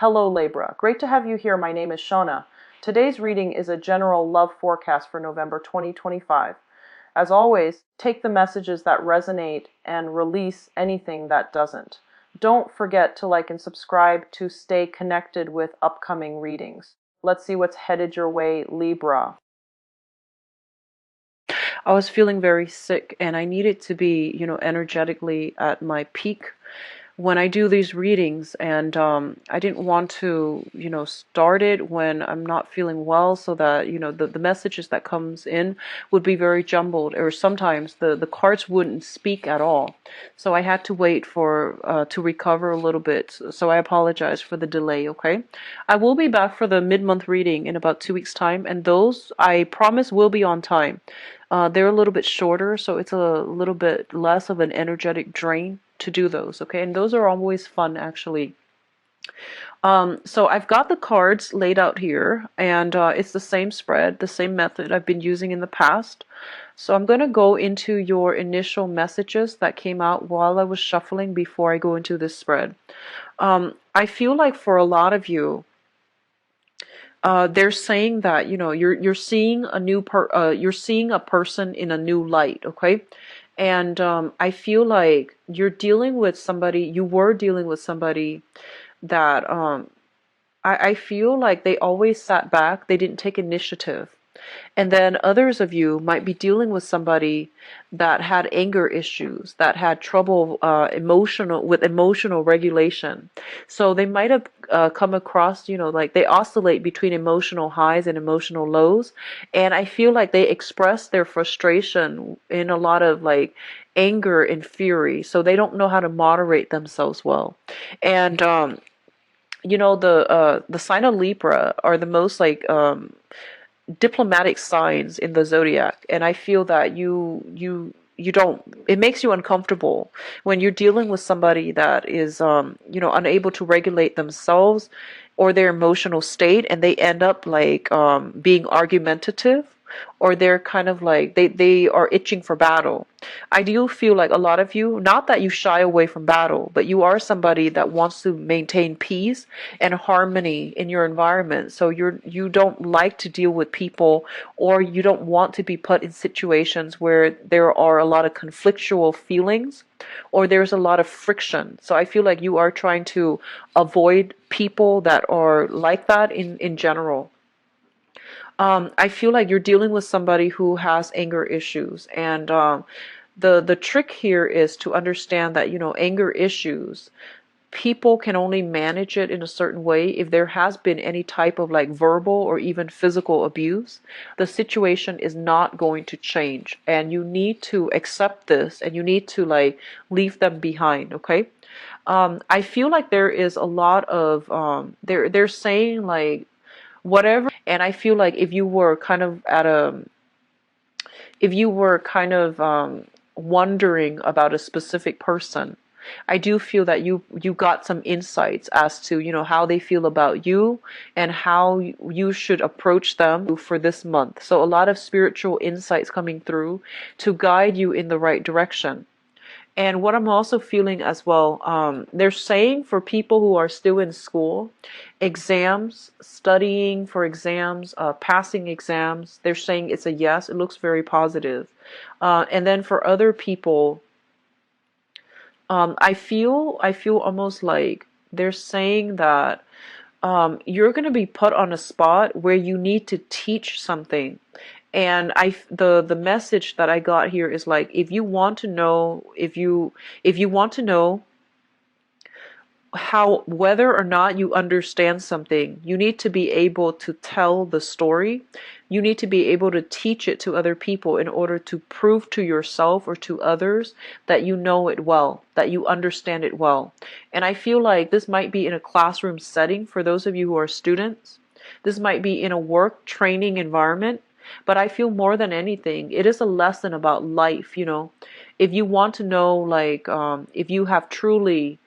Hello Libra, great to have you here. My name is Shona. Today's reading is a general love forecast for November 2025. As always, take the messages that resonate and release anything that doesn't. Don't forget to like and subscribe to stay connected with upcoming readings. Let's see what's headed your way, Libra. I was feeling very sick and I needed to be, energetically at my peak when I do these readings, and I didn't want to, start it when I'm not feeling well, so that, the messages that comes in would be very jumbled, or sometimes the cards wouldn't speak at all. So I had to wait for to recover a little bit. So I apologize for the delay, okay? I will be back for the mid-month reading in about 2 weeks' time, and those, I promise, will be on time. They're a little bit shorter, so it's a little bit less of an energetic drain to do those, okay? And those are always fun, actually. So I've got the cards laid out here, and it's the same spread, the same method I've been using in the past. So I'm going to go into your initial messages that came out while I was shuffling before I go into this spread. I feel like for a lot of you, they're saying that you're seeing you're seeing a person in a new light, okay? And I feel like you're dealing with somebody. You were dealing with somebody that I feel like they always sat back. They didn't take initiative. And then others of you might be dealing with somebody that had anger issues, that had trouble emotional regulation. So they might have come across, like they oscillate between emotional highs and emotional lows. And I feel like they express their frustration in a lot of like anger and fury. So they don't know how to moderate themselves well. And the sign of Libra are the most like diplomatic signs in the zodiac, and I feel that you don't, it makes you uncomfortable when you're dealing with somebody that is unable to regulate themselves or their emotional state, and they end up like being argumentative, or they're kind of like they are itching for battle. I do feel like a lot of you, not that you shy away from battle, but you are somebody that wants to maintain peace and harmony in your environment. So you don't like to deal with people, or you don't want to be put in situations where there are a lot of conflictual feelings, or there's a lot of friction. So I feel like you are trying to avoid people that are like that in general. I feel like you're dealing with somebody who has anger issues, and the trick here is to understand that anger issues, people can only manage it in a certain way if there has been any type of like verbal or even physical abuse. The situation is not going to change, and you need to accept this, and you need to like leave them behind, okay? I feel like there is a lot of they're saying like whatever, and I feel like if you were kind of wondering about a specific person, I do feel that you got some insights as to how they feel about you and how you should approach them for this month. So a lot of spiritual insights coming through to guide you in the right direction. And what I'm also feeling as well, they're saying for people who are still in school, exams, studying for exams, passing exams, they're saying it's a yes. It looks very positive. And then for other people, I feel almost like they're saying that you're going to be put on a spot where you need to teach something. And the message that I got here is like, if you want to know, if you want to know how, whether or not you understand something, you need to be able to tell the story. You need to be able to teach it to other people in order to prove to yourself or to others that you know it well, that you understand it well. And I feel like this might be in a classroom setting for those of you who are students. This might be in a work training environment. But I feel more than anything, it is a lesson about life, If you want to know, like, if you have truly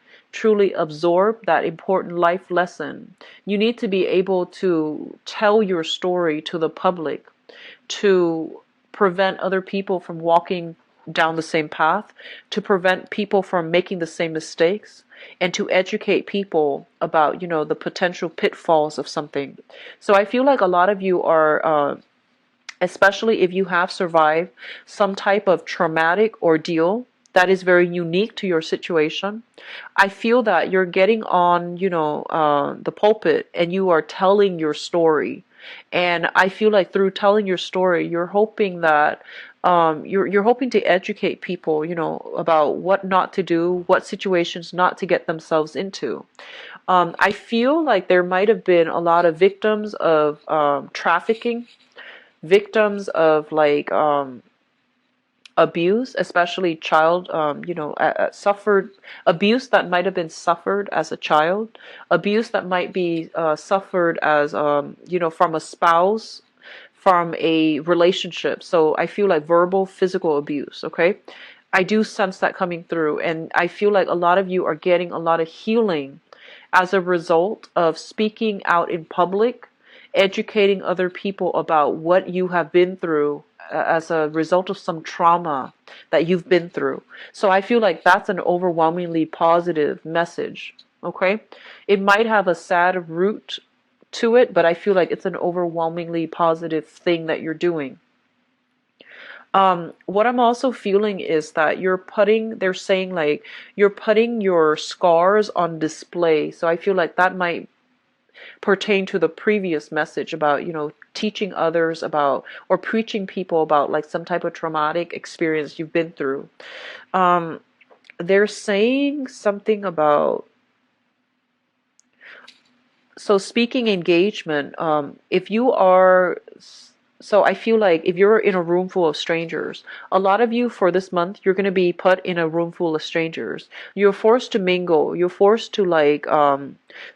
absorbed that important life lesson, you need to be able to tell your story to the public to prevent other people from walking down the same path, to prevent people from making the same mistakes, and to educate people about, the potential pitfalls of something. So I feel like a lot of you are, especially if you have survived some type of traumatic ordeal that is very unique to your situation. I feel that you're getting on, the pulpit, and you are telling your story. And I feel like through telling your story, you're hoping that you're hoping to educate people, about what not to do, what situations not to get themselves into. I feel like there might have been a lot of victims of trafficking, victims of like abuse, especially child, suffered abuse that might have been suffered as a child, abuse that might be suffered as, from a spouse, from a relationship. So I feel like verbal, physical abuse, okay? I do sense that coming through, and I feel like a lot of you are getting a lot of healing as a result of speaking out in public, educating other people about what you have been through as a result of some trauma that you've been through. So I feel like that's an overwhelmingly positive message, okay? It might have a sad root to it, but I feel like it's an overwhelmingly positive thing that you're doing. What I'm also feeling is that they're saying like you're putting your scars on display. So I feel like that might pertain to the previous message about, teaching others about, or preaching people about like some type of traumatic experience you've been through. They're saying something about, so speaking engagement, if you are, so I feel like if you're in a room full of strangers, a lot of you for this month, you're going to be put in a room full of strangers. You're forced to mingle. You're forced to like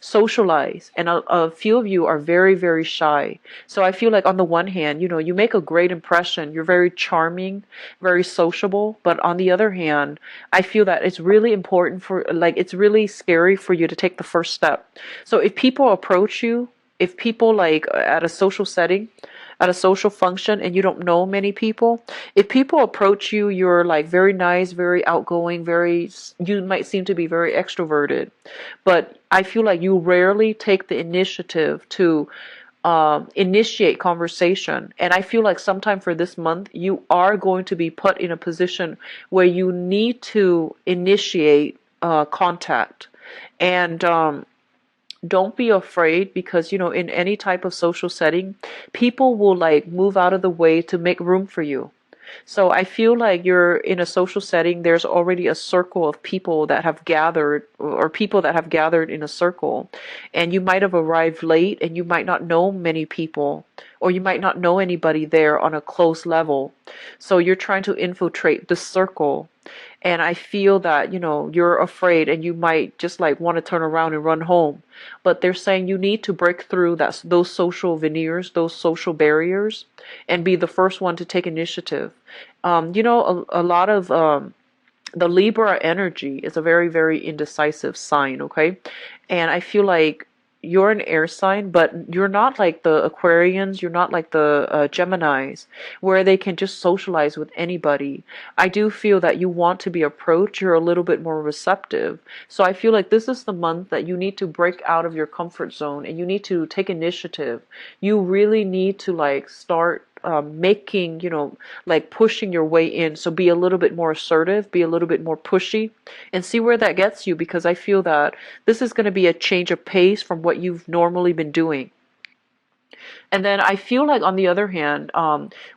socialize. And a few of you are very, very shy. So I feel like on the one hand, you make a great impression. You're very charming, very sociable. But on the other hand, I feel that it's really important it's really scary for you to take the first step. So if people approach you, if people like at a social setting, at a social function, and you don't know many people, if people approach you, you're like very nice, very outgoing, you might seem to be very extroverted, but I feel like you rarely take the initiative to initiate conversation. And I feel like sometime for this month, you are going to be put in a position where you need to initiate contact. And don't be afraid, because in any type of social setting, people will like move out of the way to make room for you. So I feel like you're in a social setting, there's already a circle of people that have gathered, or people that have gathered in a circle, and you might have arrived late and you might not know many people, or you might not know anybody there on a close level. So you're trying to infiltrate the circle. And I feel that, you're afraid and you might just like want to turn around and run home. But they're saying you need to break through those social veneers, those social barriers, and be the first one to take initiative. A lot of the Libra energy is a very, very indecisive sign, okay? And I feel like you're an air sign, but you're not like the Aquarians, you're not like the Geminis, where they can just socialize with anybody. I do feel that you want to be approached, you're a little bit more receptive. So I feel like this is the month that you need to break out of your comfort zone and you need to take initiative. You really need to like start making, like pushing your way in. So be a little bit more assertive, be a little bit more pushy, and see where that gets you, because I feel that this is going to be a change of pace from what you've normally been doing. And then I feel like, on the other hand,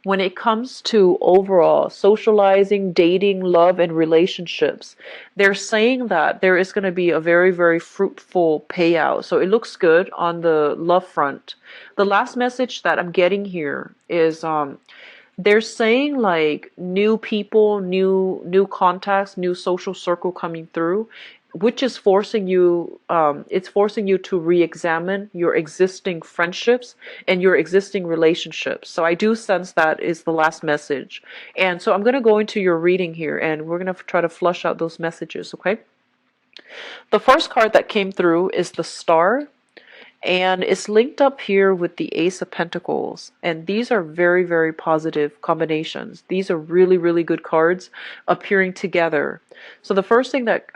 when it comes to overall socializing, dating, love, and relationships, they're saying that there is going to be a very, very fruitful payout. So it looks good on the love front. The last message that I'm getting here is they're saying like new people, new contacts, new social circle coming through, which is forcing you, it's forcing you to re-examine your existing friendships and your existing relationships. So I do sense that is the last message. And so I'm going to go into your reading here, and we're going to try to flush out those messages, okay? The first card that came through is the Star. And it's linked up here with the Ace of Pentacles. And these are very, very positive combinations. These are really, really good cards appearing together. So the first thing that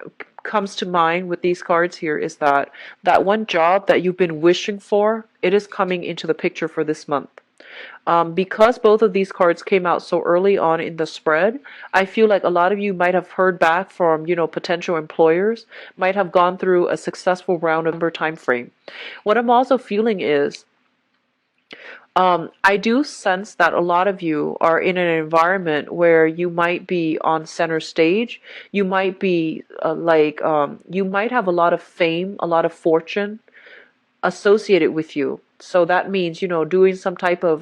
comes to mind with these cards here is that that one job that you've been wishing for, it is coming into the picture for this month. Because both of these cards came out so early on in the spread, I feel like a lot of you might have heard back from, potential employers, might have gone through a successful round of time frame. What I'm also feeling is, I do sense that a lot of you are in an environment where you might be on center stage. You might be you might have a lot of fame, a lot of fortune associated with you. So that means, doing some type of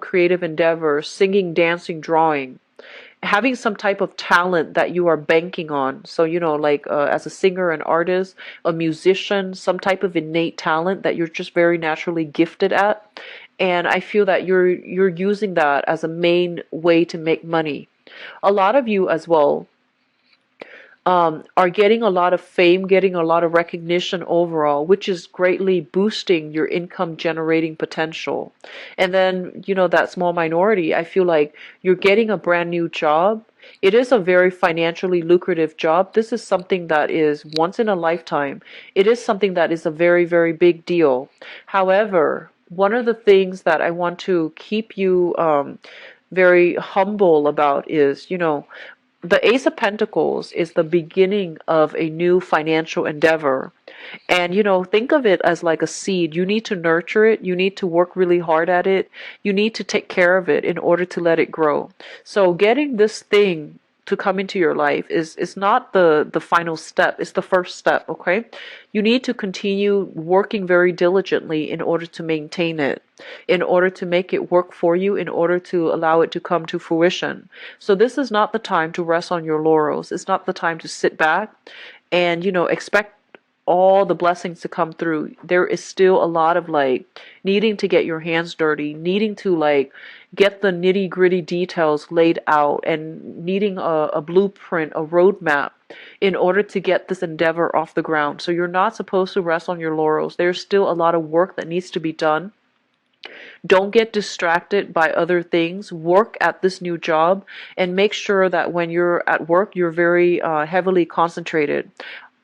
creative endeavor, singing, dancing, drawing, having some type of talent that you are banking on. So, as a singer, an artist, a musician, some type of innate talent that you're just very naturally gifted at. And I feel that you're using that as a main way to make money. A lot of you as well are getting a lot of fame, getting a lot of recognition overall, which is greatly boosting your income generating potential. And then, that small minority, I feel like you're getting a brand new job. It is a very financially lucrative job. This is something that is once in a lifetime. It is something that is a very, very big deal. However, one of the things that I want to keep you very humble about is, the Ace of Pentacles is the beginning of a new financial endeavor. And, think of it as like a seed. You need to nurture it. You need to work really hard at it. You need to take care of it in order to let it grow. So getting this thing to come into your life is not the final step. It's the first step, okay? You need to continue working very diligently in order to maintain it, in order to make it work for you, in order to allow it to come to fruition. So this is not the time to rest on your laurels. It's not the time to sit back and, expect all the blessings to come through. There is still a lot of needing to get your hands dirty, needing to get the nitty gritty details laid out, and needing a blueprint, a roadmap in order to get this endeavor off the ground. So you're not supposed to rest on your laurels. There's still a lot of work that needs to be done. Don't get distracted by other things. Work at this new job and make sure that when you're at work, you're very heavily concentrated.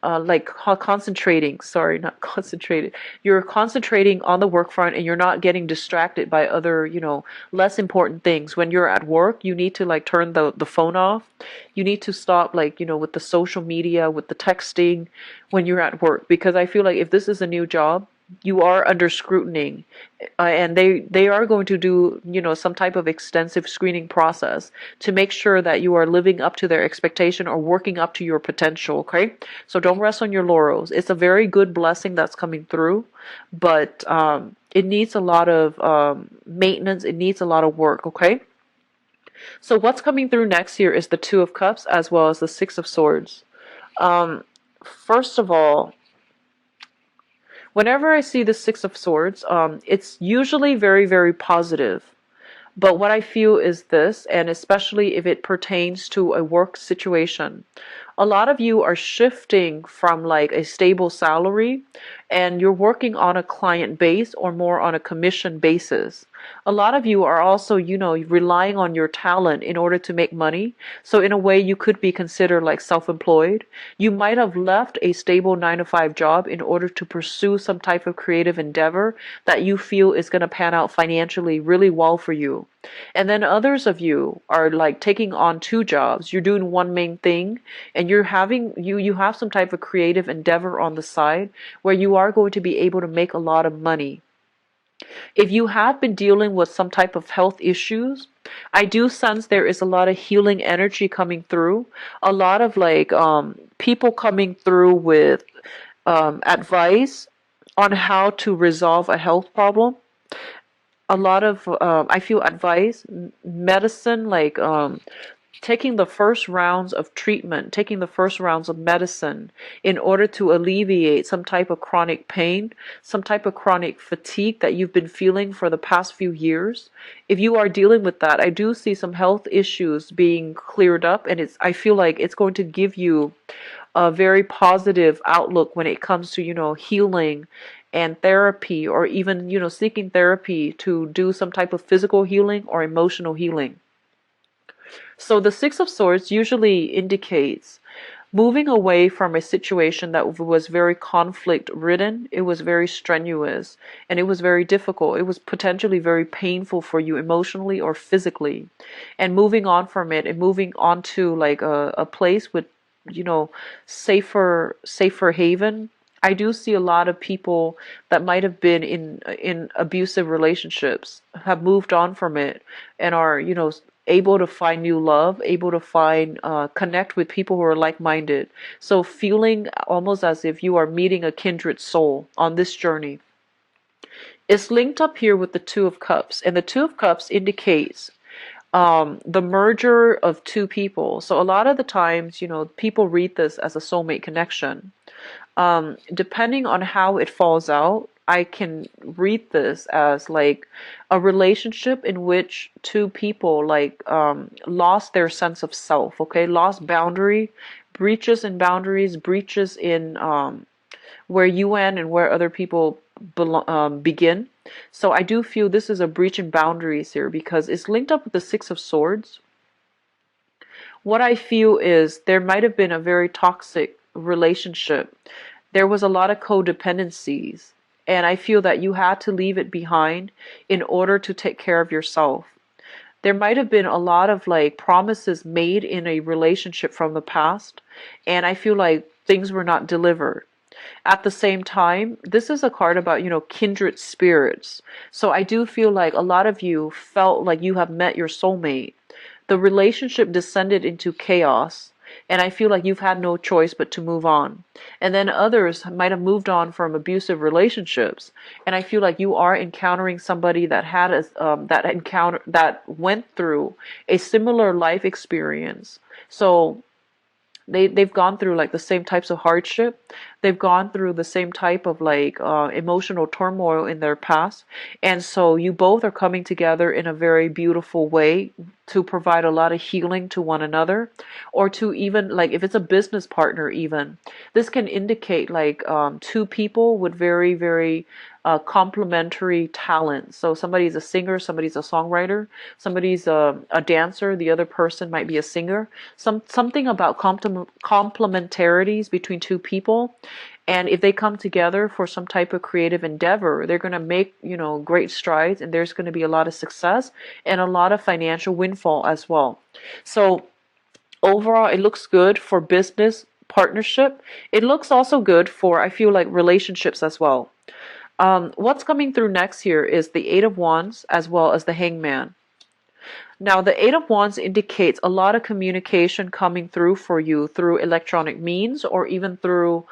Concentrating, sorry, not concentrated. You're concentrating on the work front and you're not getting distracted by other, less important things. When you're at work, you need to turn the phone off. You need to stop with the social media, with the texting when you're at work. Because I feel like if this is a new job, you are under scrutiny, and they are going to do some type of extensive screening process to make sure that you are living up to their expectation or working up to your potential. Okay, so don't rest on your laurels. It's a very good blessing that's coming through, but it needs a lot of maintenance. It needs a lot of work. Okay, so what's coming through next here is the Two of Cups as well as the Six of Swords. First of all, whenever I see the Six of Swords, it's usually very, very positive. But what I feel is this, and especially if it pertains to a work situation, a lot of you are shifting from a stable salary and you're working on a client base or more on a commission basis. A lot of you are also, relying on your talent in order to make money. So in a way, you could be considered self-employed. You might have left a stable 9-to-5 job in order to pursue some type of creative endeavor that you feel is going to pan out financially really well for you. And then others of you are taking on two jobs. You're doing one main thing and you have some type of creative endeavor on the side where you are going to be able to make a lot of money. If you have been dealing with some type of health issues, I do sense there is a lot of healing energy coming through. A lot of people coming through with advice on how to resolve a health problem. A lot of I feel advice, medicine, taking the first rounds of treatment, taking the first rounds of medicine in order to alleviate some type of chronic pain, some type of chronic fatigue that you've been feeling for the past few years. If you are dealing with that, I do see some health issues being cleared up, and I feel like it's going to give you a very positive outlook when it comes to, healing and therapy, or even, seeking therapy to do some type of physical healing or emotional healing. So the Six of Swords usually indicates moving away from a situation that was very conflict ridden. It was very strenuous and it was very difficult. It was potentially very painful for you emotionally or physically. And moving on from it and moving on to like a place with, you know, safer haven. I do see a lot of people that might have been in abusive relationships have moved on from it and are, able to find new love, able to find connect with people who are like-minded. So feeling almost as if you are meeting a kindred soul on this journey. It's linked up here with the Two of Cups, and the Two of Cups indicates the merger of two people. So a lot of the times, people read this as a soulmate connection. Depending on how it falls out, I can read this as like a relationship in which two people like lost their sense of self, okay? Lost boundary, breaches in boundaries, breaches in where you end and where other people begin. So I do feel this is a breach in boundaries here because it's linked up with the Six of Swords. What I feel is there might have been a very toxic relationship. There was a lot of codependencies, and I feel that you had to leave it behind in order to take care of yourself. There might have been a lot of like promises made in a relationship from the past, and I feel like things were not delivered. At the same time, this is a card about, kindred spirits. So I do feel like a lot of you felt like you have met your soulmate. The relationship descended into chaos, and I feel like you've had no choice but to move on. And then others might have moved on from abusive relationships, and I feel like you are encountering somebody that had that went through a similar life experience. So they've gone through like the same types of hardship. They've gone through the same type of like emotional turmoil in their past, and so you both are coming together in a very beautiful way to provide a lot of healing to one another, or to even like if it's a business partner, even this can indicate like two people with very very complementary talents. So somebody's a singer, somebody's a songwriter, somebody's a dancer, the other person might be a singer. Something about complementarities between two people. And if they come together for some type of creative endeavor, they're going to make, great strides, and there's going to be a lot of success and a lot of financial windfall as well. So overall, it looks good for business partnership. It looks also good for, I feel like, relationships as well. What's coming through next here is the Eight of Wands as well as the Hangman. Now, the Eight of Wands indicates a lot of communication coming through for you through electronic means, or even through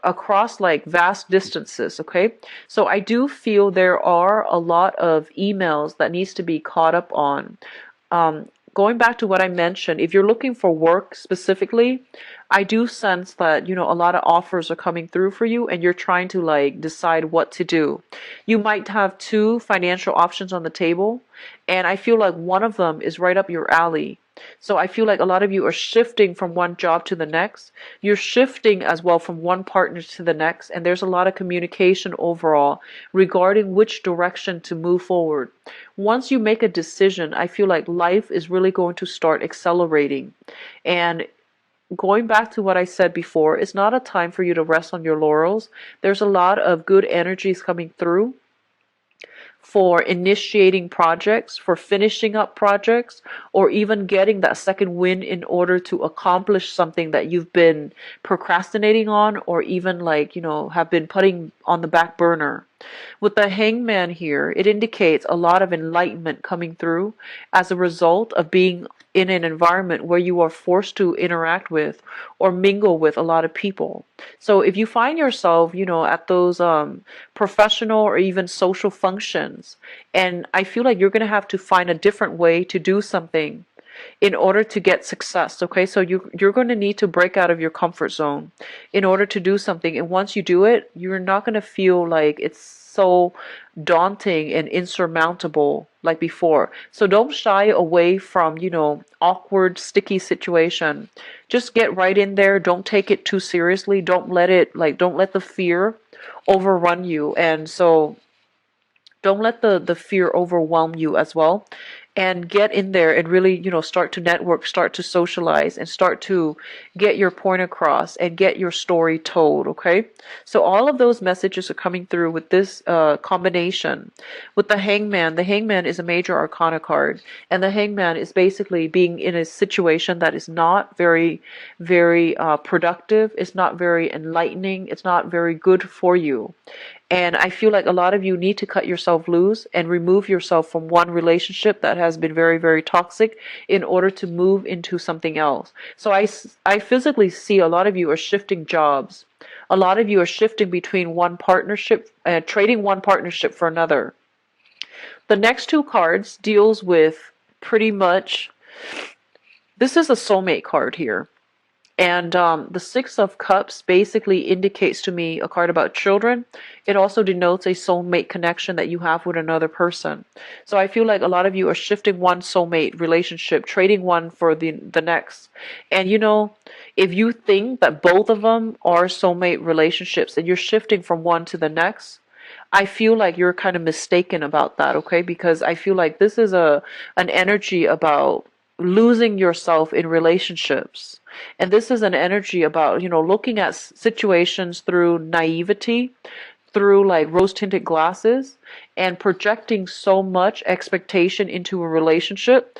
across like vast distances, okay? So I do feel there are a lot of emails that needs to be caught up on. Going back to what I mentioned, if you're looking for work specifically, I do sense that, a lot of offers are coming through for you and you're trying to like decide what to do. You might have two financial options on the table, and I feel like one of them is right up your alley. So I feel like a lot of you are shifting from one job to the next. You're shifting as well from one partner to the next, and there's a lot of communication overall regarding which direction to move forward. Once you make a decision, I feel like life is really going to start accelerating. And going back to what I said before, it's not a time for you to rest on your laurels. There's a lot of good energies coming through for initiating projects, for finishing up projects, or even getting that second win in order to accomplish something that you've been procrastinating on, or even like, have been putting on the back burner. With the Hangman here, it indicates a lot of enlightenment coming through as a result of being in an environment where you are forced to interact with or mingle with a lot of people. So if you find yourself, at those professional or even social functions, and I feel like you're going to have to find a different way to do something in order to get success, okay? So you're going to need to break out of your comfort zone in order to do something. And once you do it, you're not going to feel like it's so daunting and insurmountable like before. So don't shy away from, awkward, sticky situation. Just get right in there. Don't take it too seriously. Don't let the fear overrun you. And so don't let the fear overwhelm you as well, and get in there and really, start to network, start to socialize, and start to get your point across and get your story told. Okay, so all of those messages are coming through with this combination with the Hangman. The Hangman is a major arcana card, and the Hangman is basically being in a situation that is not very, very productive. It's not very enlightening. It's not very good for you. And I feel like a lot of you need to cut yourself loose and remove yourself from one relationship that has been very, very toxic in order to move into something else. So I physically see a lot of you are shifting jobs. A lot of you are shifting between one partnership, trading one partnership for another. The next two cards deals with pretty much, this is a soulmate card here. And the Six of Cups basically indicates to me a card about children. It also denotes a soulmate connection that you have with another person. So I feel like a lot of you are shifting one soulmate relationship, trading one for the next. And if you think that both of them are soulmate relationships and you're shifting from one to the next, I feel like you're kind of mistaken about that, okay? Because I feel like this is an energy about losing yourself in relationships. And this is an energy about, looking at situations through naivety, through like rose-tinted glasses, and projecting so much expectation into a relationship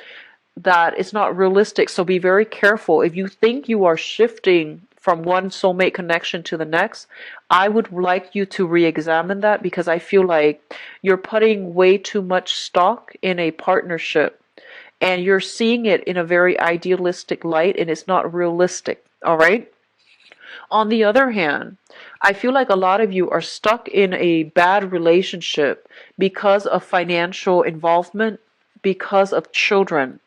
that it's not realistic. So be very careful. If you think you are shifting from one soulmate connection to the next, I would like you to re-examine that, because I feel like you're putting way too much stock in a partnership and you're seeing it in a very idealistic light, and it's not realistic. All right. On the other hand, I feel like a lot of you are stuck in a bad relationship because of financial involvement, because of children.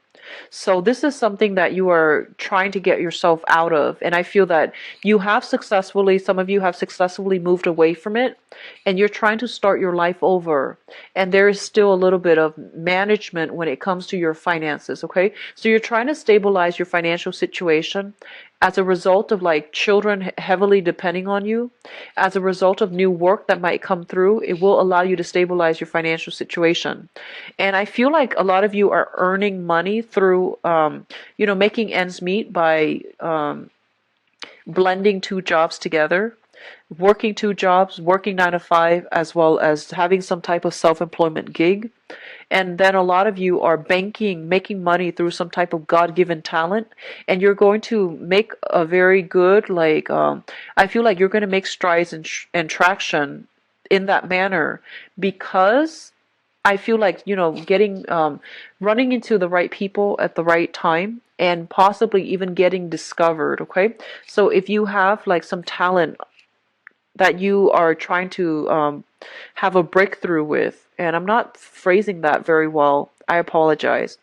So this is something that you are trying to get yourself out of. And I feel that some of you have successfully moved away from it, and you're trying to start your life over. And there is still a little bit of management when it comes to your finances, okay? So you're trying to stabilize your financial situation as a result of like children heavily depending on you, as a result of new work that might come through. It will allow you to stabilize your financial situation. And I feel like a lot of you are earning money through, making ends meet by blending two jobs together, working two jobs, working 9 to 5, as well as having some type of self-employment gig. And then a lot of you are making money through some type of God-given talent, and you're going to make a very good, I feel like you're going to make strides and traction in that manner, because I feel like, getting, running into the right people at the right time, and possibly even getting discovered, okay? So if you have like some talent that you are trying to have a breakthrough with, and I'm not phrasing that very well, I apologize.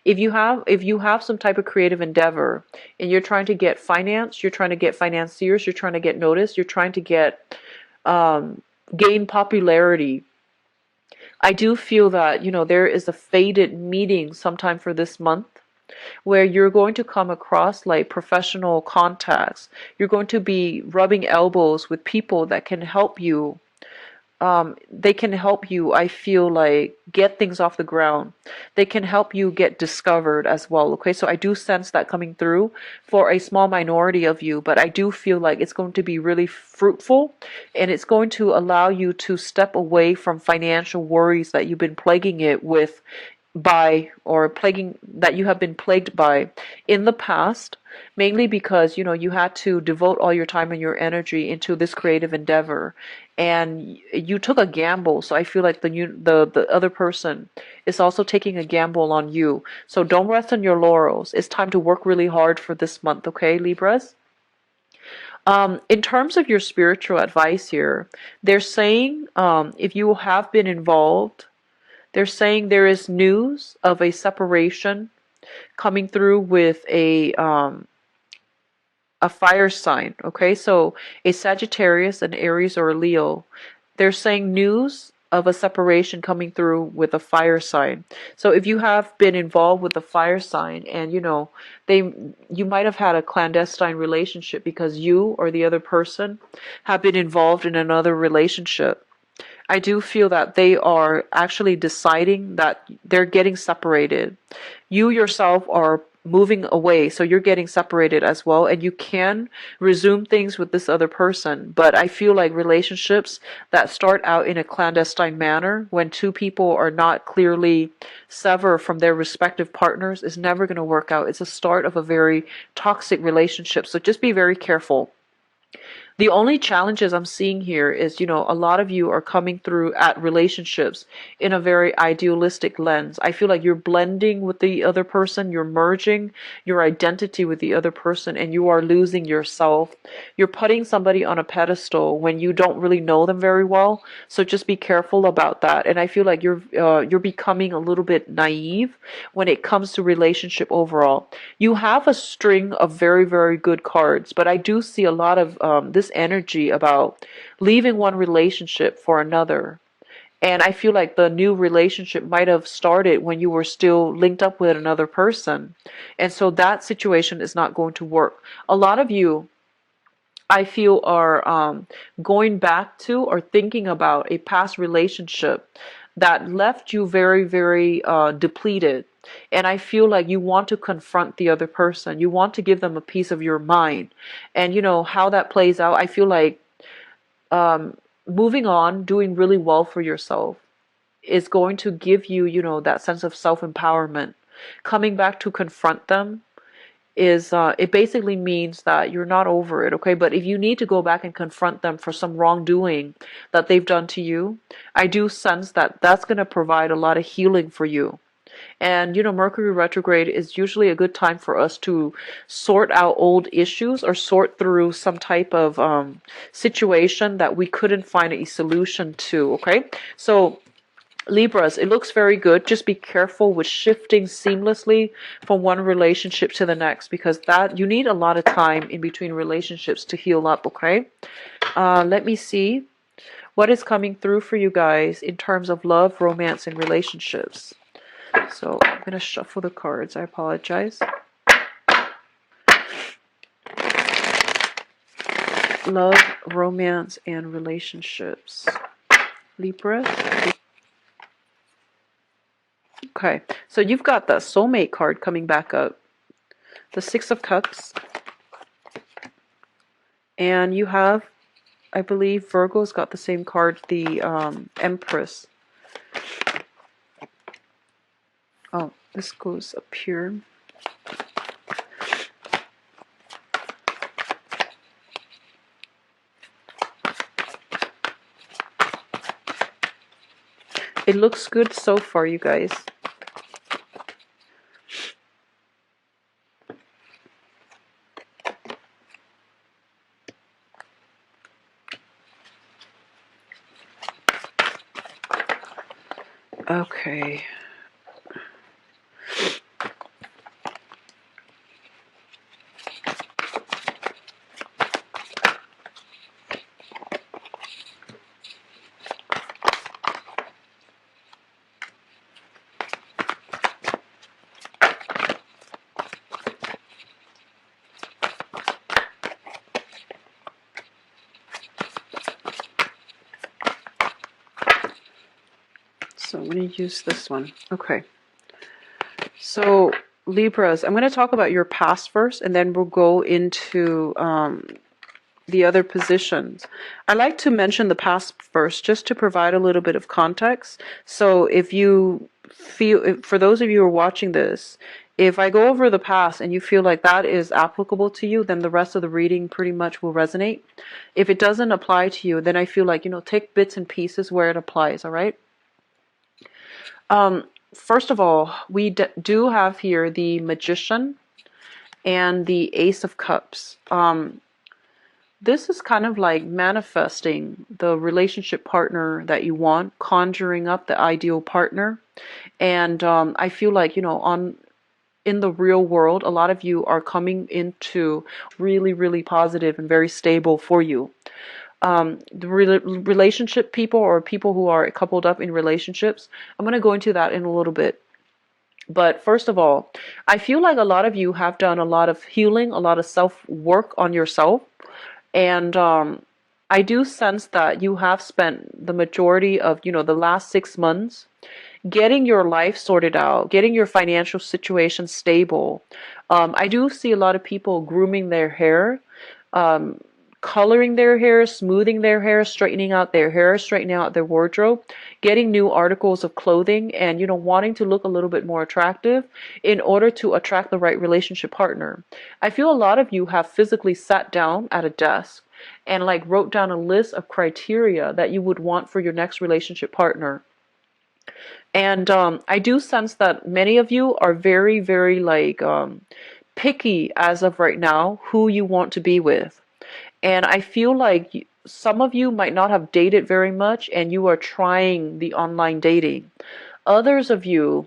If you have some type of creative endeavor and you're trying to get finance, you're trying to get financiers, you're trying to get noticed, you're trying to get gain popularity, I do feel that, there is a fated meeting sometime for this month where you're going to come across like professional contacts. You're going to be rubbing elbows with people that can help you. They can help you, I feel like, get things off the ground. They can help you get discovered as well. Okay, so I do sense that coming through for a small minority of you, but I do feel like it's going to be really fruitful, and it's going to allow you to step away from financial worries that you've been plaguing it with that you have been plagued by in the past, mainly because you had to devote all your time and your energy into this creative endeavor, and you took a gamble. So I feel like the other person is also taking a gamble on you. So don't rest on your laurels. It's time to work really hard for this month, okay, Libras? In terms of your spiritual advice here, they're saying, if you have been involved, they're saying there is news of a separation coming through with a fire sign. Okay, so a Sagittarius, an Aries, or a Leo. They're saying news of a separation coming through with a fire sign. So if you have been involved with a fire sign, and you might have had a clandestine relationship because you or the other person have been involved in another relationship. I do feel that they are actually deciding that they're getting separated. You yourself are moving away, so you're getting separated as well, and you can resume things with this other person. But I feel like relationships that start out in a clandestine manner, when two people are not clearly severed from their respective partners, is never going to work out. It's a start of a very toxic relationship. So just be very careful. The only challenges I'm seeing here is, a lot of you are coming through at relationships in a very idealistic lens. I feel like you're blending with the other person, you're merging your identity with the other person, and you are losing yourself. You're putting somebody on a pedestal when you don't really know them very well. So just be careful about that. And I feel like you're becoming a little bit naive when it comes to relationship overall. You have a string of very, very good cards, but I do see a lot of this energy about leaving one relationship for another. And I feel like the new relationship might have started when you were still linked up with another person. And so that situation is not going to work. A lot of you, I feel, are going back to or thinking about a past relationship that left you very, very depleted. And I feel like you want to confront the other person. You want to give them a piece of your mind. And how that plays out, I feel like moving on, doing really well for yourself is going to give you, that sense of self-empowerment. Coming back to confront them is it basically means that you're not over it, okay? But if you need to go back and confront them for some wrongdoing that they've done to you, I do sense that that's going to provide a lot of healing for you. And Mercury retrograde is usually a good time for us to sort out old issues or sort through some type of situation that we couldn't find a solution to, okay? So Libras, it looks very good. Just be careful with shifting seamlessly from one relationship to the next, because that you need a lot of time in between relationships to heal up, okay? Let me see what is coming through for you guys in terms of love, romance, and relationships. So I'm going to shuffle the cards. I apologize. Love, romance, and relationships. Libras. Okay, so you've got the soulmate card coming back up. The Six of Cups. And you have, I believe, Virgo's got the same card, the Empress. Oh, this goes up here. It looks good so far, you guys. Okay. So I'm going to use this one. Okay. So Libras, I'm going to talk about your past first, and then we'll go into the other positions. I like to mention the past first, just to provide a little bit of context. So if you feel, for those of you who are watching this, if I go over the past and you feel like that is applicable to you, then the rest of the reading pretty much will resonate. If it doesn't apply to you, then I feel like, take bits and pieces where it applies, all right? First of all, we do have here the Magician and the Ace of Cups. This is kind of like manifesting the relationship partner that you want, conjuring up the ideal partner. And I feel like, in the real world, a lot of you are coming into really, really positive and very stable for you. The relationship people or people who are coupled up in relationships. I'm going to go into that in a little bit. But first of all, I feel like a lot of you have done a lot of healing, a lot of self work on yourself. And I do sense that you have spent the majority of, the last 6 months getting your life sorted out, getting your financial situation stable. I do see a lot of people grooming their hair, um, coloring their hair, smoothing their hair, straightening out their wardrobe, getting new articles of clothing, and wanting to look a little bit more attractive in order to attract the right relationship partner. I feel a lot of you have physically sat down at a desk and like wrote down a list of criteria that you would want for your next relationship partner. And I do sense that many of you are very, very like picky as of right now who you want to be with. And I feel like some of you might not have dated very much and you are trying the online dating. Others of you,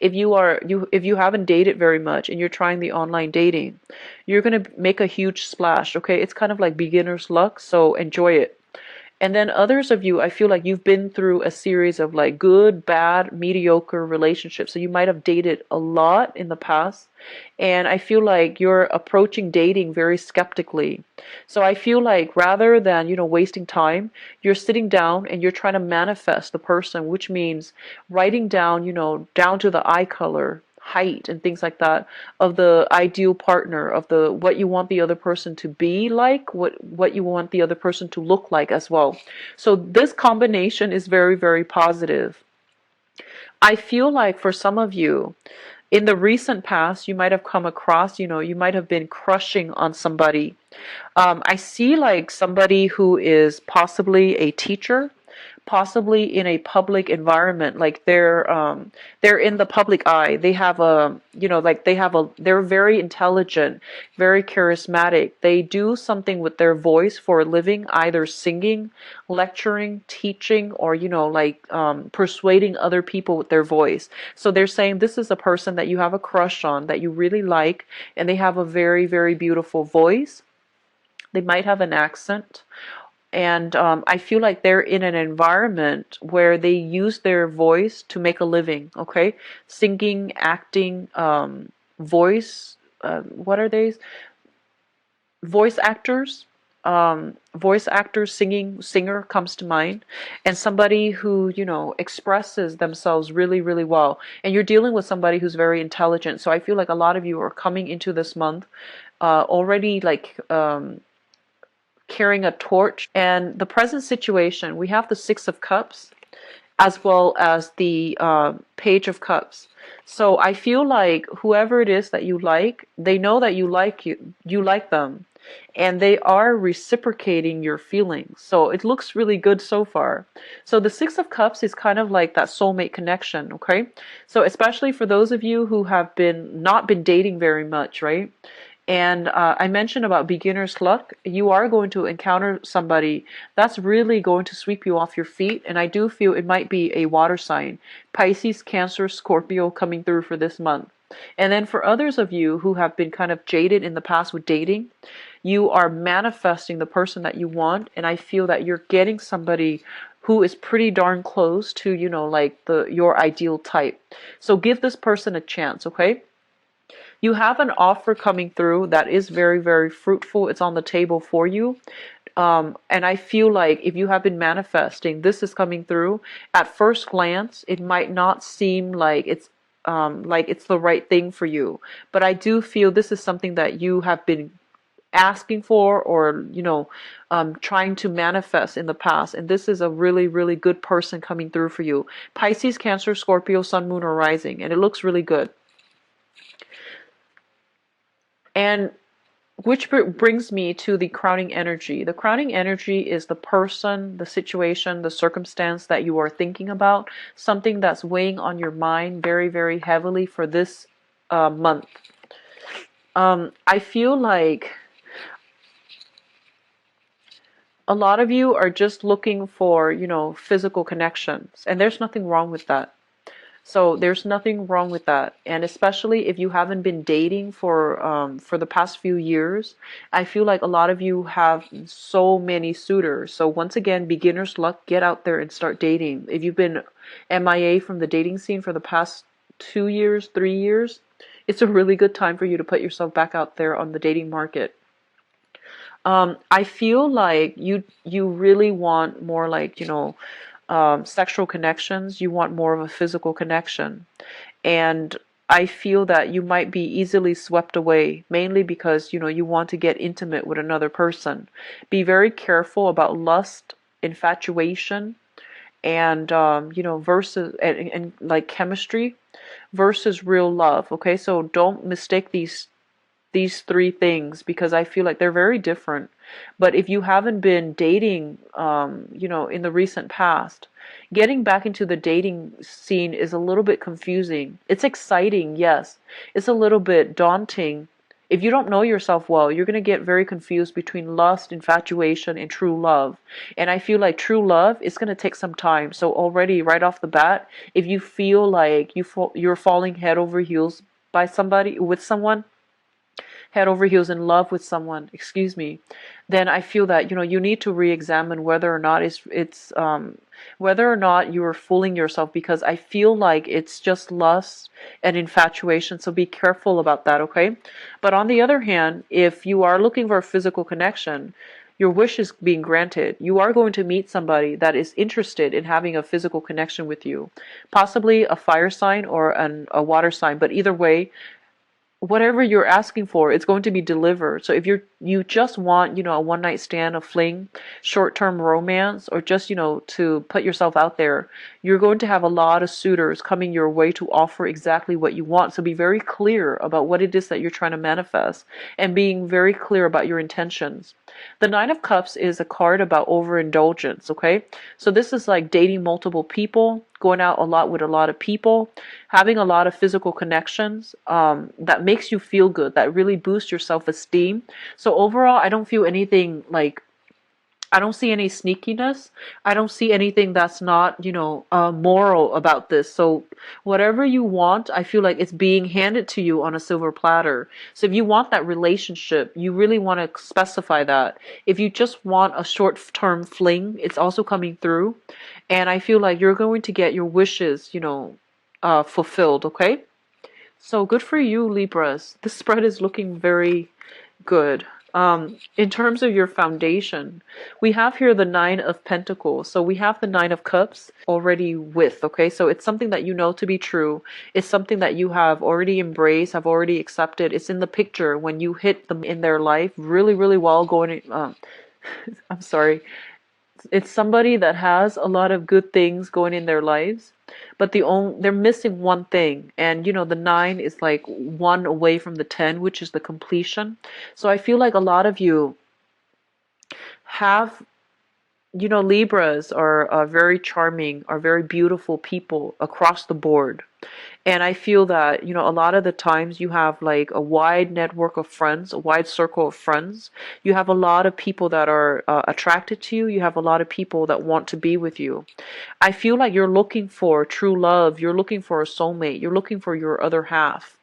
if you haven't dated very much and you're trying the online dating, you're gonna make a huge splash, okay? It's kind of like beginner's luck, so enjoy it. And then others of you, I feel like you've been through a series of like good, bad, mediocre relationships. So you might have dated a lot in the past. And I feel like you're approaching dating very skeptically. So I feel like rather than, wasting time, you're sitting down and you're trying to manifest the person, which means writing down, down to the eye color, height and things like that of the ideal partner, of the what you want the other person to be like, what you want the other person to look like as well. So this combination is very, very positive. I feel like for some of you in the recent past, you might have come across, you might have been crushing on somebody. I see like somebody who is possibly a teacher, possibly in a public environment, like they're in the public eye. They have a, like they're very intelligent, very charismatic. They do something with their voice for a living, either singing, lecturing, teaching, or persuading other people with their voice. So they're saying this is a person that you have a crush on, that you really like, and they have a very, very beautiful voice. They might have an accent. And I feel like they're in an environment where they use their voice to make a living, okay? Singing, acting, voice, what are they? Voice actors. Voice actors, singer comes to mind. And somebody who, expresses themselves really, really well. And you're dealing with somebody who's very intelligent. So I feel like a lot of you are coming into this month already like carrying a torch. And the present situation, we have the Six of Cups as well as the Page of Cups. So I feel like whoever it is that you like, they know that you like them, and they are reciprocating your feelings. So it looks really good so far. So the Six of Cups is kind of like that soulmate connection, okay? So especially for those of you who have not been dating very much, right? And I mentioned about beginner's luck. You are going to encounter somebody that's really going to sweep you off your feet. And I do feel it might be a water sign. Pisces, Cancer, Scorpio coming through for this month. And then for others of you who have been kind of jaded in the past with dating, you are manifesting the person that you want. And I feel that you're getting somebody who is pretty darn close to, like your ideal type. So give this person a chance, okay? You have an offer coming through that is very, very fruitful. It's on the table for you. And I feel like if you have been manifesting, this is coming through. At first glance, it might not seem like it's the right thing for you. But I do feel this is something that you have been asking for, or trying to manifest in the past, and this is a really, really good person coming through for you. Pisces, Cancer, Scorpio, Sun, Moon, or Rising, and it looks really good. And which brings me to the crowning energy. The crowning energy is the person, the situation, the circumstance that you are thinking about, something that's weighing on your mind very, very heavily for this month. I feel like a lot of you are just looking for, physical connections, and there's nothing wrong with that. So there's nothing wrong with that. And especially if you haven't been dating for the past few years, I feel like a lot of you have so many suitors. So once again, beginner's luck, get out there and start dating. If you've been MIA from the dating scene for the past 2 years, 3 years, it's a really good time for you to put yourself back out there on the dating market. I feel like you really want more like, sexual connections. You want more of a physical connection. And I feel that you might be easily swept away, mainly because, you want to get intimate with another person. Be very careful about lust, infatuation, and, versus, and like chemistry versus real love. Okay, so don't mistake these three things because I feel like they're very different. But if you haven't been dating, in the recent past, getting back into the dating scene is a little bit confusing. It's exciting, yes. It's a little bit daunting. If you don't know yourself well, you're going to get very confused between lust, infatuation, and true love. And I feel like true love is going to take some time. So already, right off the bat, if you feel like you're falling head over heels by somebody, with someone, head over heels in love with someone, excuse me, then I feel that you need to re-examine whether or not whether or not you are fooling yourself, because I feel like it's just lust and infatuation. So be careful about that, okay? But on the other hand, if you are looking for a physical connection, your wish is being granted. You are going to meet somebody that is interested in having a physical connection with you, possibly a fire sign or a water sign, but either way, whatever you're asking for, it's going to be delivered. So if you just want, a one night stand, a fling, short term romance, or just, to put yourself out there, you're going to have a lot of suitors coming your way to offer exactly what you want. So be very clear about what it is that you're trying to manifest and being very clear about your intentions. The Nine of Cups is a card about overindulgence, okay? So this is like dating multiple people, going out a lot with a lot of people, having a lot of physical connections that makes you feel good, that really boosts your self-esteem. So overall, I don't feel anything like, I don't see any sneakiness. I don't see anything that's not, moral about this. So whatever you want, I feel like it's being handed to you on a silver platter. So if you want that relationship, you really want to specify that. If you just want a short-term fling, it's also coming through. And I feel like you're going to get your wishes, fulfilled, okay? So good for you, Libras. This spread is looking very good. In terms of your foundation, we have here the Nine of Pentacles. So we have the Nine of Cups already with, okay? So it's something that you know to be true. It's something that you have already embraced, have already accepted. It's in the picture when you hit them in their life really, really well going, I'm sorry. It's somebody that has a lot of good things going in their lives, but they're missing one thing. And the 9 is like one away from the 10, which is the completion. So I feel like a lot of you have, Libras are very charming, are very beautiful people across the board. And I feel that, a lot of the times you have like a wide network of friends, a wide circle of friends. You have a lot of people that are attracted to you. You have a lot of people that want to be with you. I feel like you're looking for true love. You're looking for a soulmate. You're looking for your other half.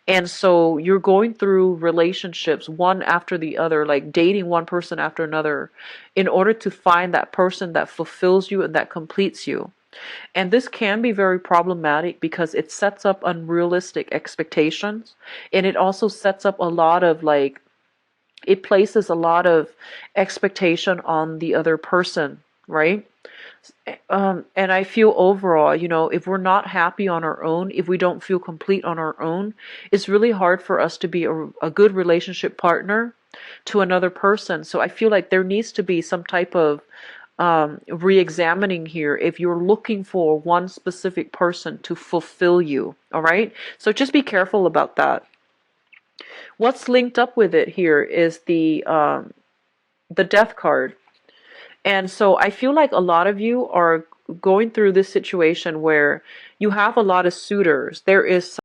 And so you're going through relationships one after the other, like dating one person after another, in order to find that person that fulfills you and that completes you. And this can be very problematic because it sets up unrealistic expectations. And it also sets up a lot of like, it places a lot of expectation on the other person, right? And I feel overall, if we're not happy on our own, if we don't feel complete on our own, it's really hard for us to be a good relationship partner to another person. So I feel like there needs to be some type of re-examining here if you're looking for one specific person to fulfill you. All right, so just be careful about that. What's linked up with it here is the Death card. And so I feel like a lot of you are going through this situation where you have a lot of suitors. There is